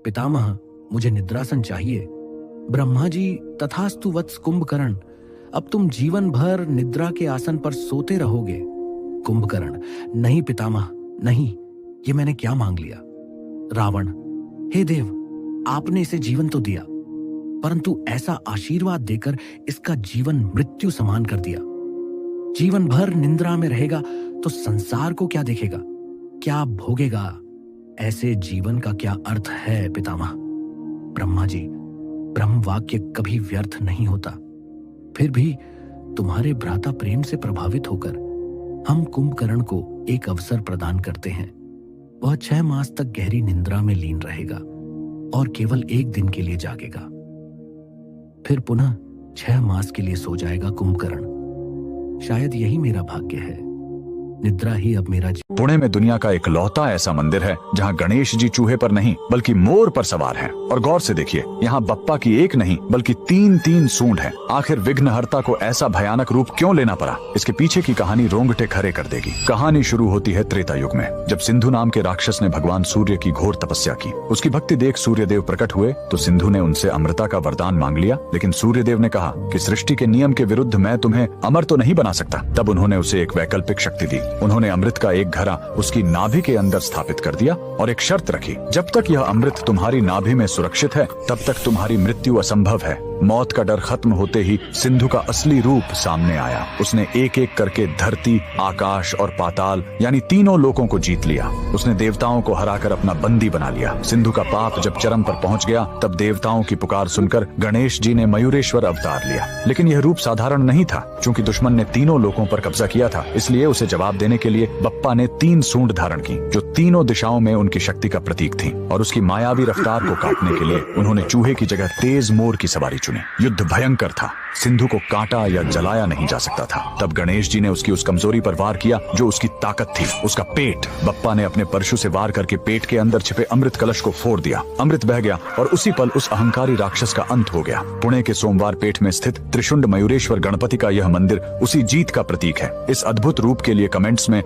पितामह, मुझे निद्रासन चाहिए। ब्रह्मा जी, तथास्तु वत्स कुंभकर्ण, अब तुम जीवन भर निद्रा के आसन पर सोते रहोगे। कुंभकर्ण, नहीं पितामह, नहीं, ये मैंने क्या मांग लिया। रावण, हे देव, आपने इसे जीवन तो दिया, परंतु ऐसा आशीर्वाद देकर इसका जीवन मृत्यु समान कर दिया। जीवन भर निंद्रा में रहेगा तो संसार को क्या देखेगा, क्या भोगेगा। ऐसे जीवन का क्या अर्थ है पितामह। ब्रह्मा जी, ब्रह्म वाक्य कभी व्यर्थ नहीं होता। फिर भी तुम्हारे भ्राता प्रेम से प्रभावित होकर हम कुंभकर्ण को एक अवसर प्रदान करते हैं। वह 6 मास तक गहरी निंद्रा में लीन रहेगा और केवल 1 दिन के लिए जागेगा। फिर पुनः 6 मास के लिए सो जाएगा कुंभकर्ण। शायद यही मेरा भाग्य है। निद्रा ही अब मेरा पुणे में दुनिया का इकलौता ऐसा मंदिर है जहाँ गणेश जी चूहे पर नहीं बल्कि मोर पर सवार हैं। और गौर से देखिए, यहाँ बप्पा की एक नहीं बल्कि 3 सूंड है। आखिर विघ्नहर्ता को ऐसा भयानक रूप क्यों लेना पड़ा, इसके पीछे की कहानी रोंगटे खड़े कर देगी। कहानी शुरू होती है त्रेता युग में, जब सिंधु नाम के राक्षस ने भगवान सूर्य की घोर तपस्या की। उसकी भक्ति देख सूर्यदेव प्रकट हुए तो सिंधु ने उनसे अमृता का वरदान मांग लिया। लेकिन सूर्यदेव ने कहा कि सृष्टि के नियम के विरुद्ध मैं तुम्हें अमर तो नहीं बना सकता। तब उन्होंने उसे एक वैकल्पिक शक्ति दी। उन्होंने अमृत का एक घड़ा उसकी नाभि के अंदर स्थापित कर दिया और एक शर्त रखी, जब तक यह अमृत तुम्हारी नाभि में सुरक्षित है तब तक तुम्हारी मृत्यु असंभव है। मौत का डर खत्म होते ही सिंधु का असली रूप सामने आया। उसने एक एक करके धरती, आकाश और पाताल यानी तीनों लोकों को जीत लिया। उसने देवताओं को हराकर अपना बंदी बना लिया। सिंधु का पाप जब चरम पर पहुंच गया तब देवताओं की पुकार सुनकर गणेश जी ने मयूरेश्वर अवतार लिया। लेकिन यह रूप साधारण नहीं था। चूंकि दुश्मन ने तीनों लोकों पर कब्जा किया था, इसलिए उसे जवाब देने के लिए बप्पा ने 3 सूंड धारण की, जो तीनों दिशाओं में उनकी शक्ति का प्रतीक थी। और उसकी मायावी रफ्तार को काटने के लिए उन्होंने चूहे की जगह तेज मोर की सवारी चुनी। युद्ध भयंकर था। सिंधु को काटा या जलाया नहीं जा सकता था। तब गणेश जी ने उसकी उस कमजोरी पर वार किया जो उसकी ताकत थी, उसका पेट। बप्पा ने अपने परशु से वार करके पेट के अंदर छिपे अमृत कलश को फोड़ दिया। अमृत बह गया और उसी पल उस अहंकारी राक्षस का अंत हो गया। पुणे के सोमवार पेट में स्थित त्रिशुंड मयूरेश्वर गणपति का यह मंदिर उसी जीत का प्रतीक है। इस अद्भुत रूप के लिए कमेंट्स में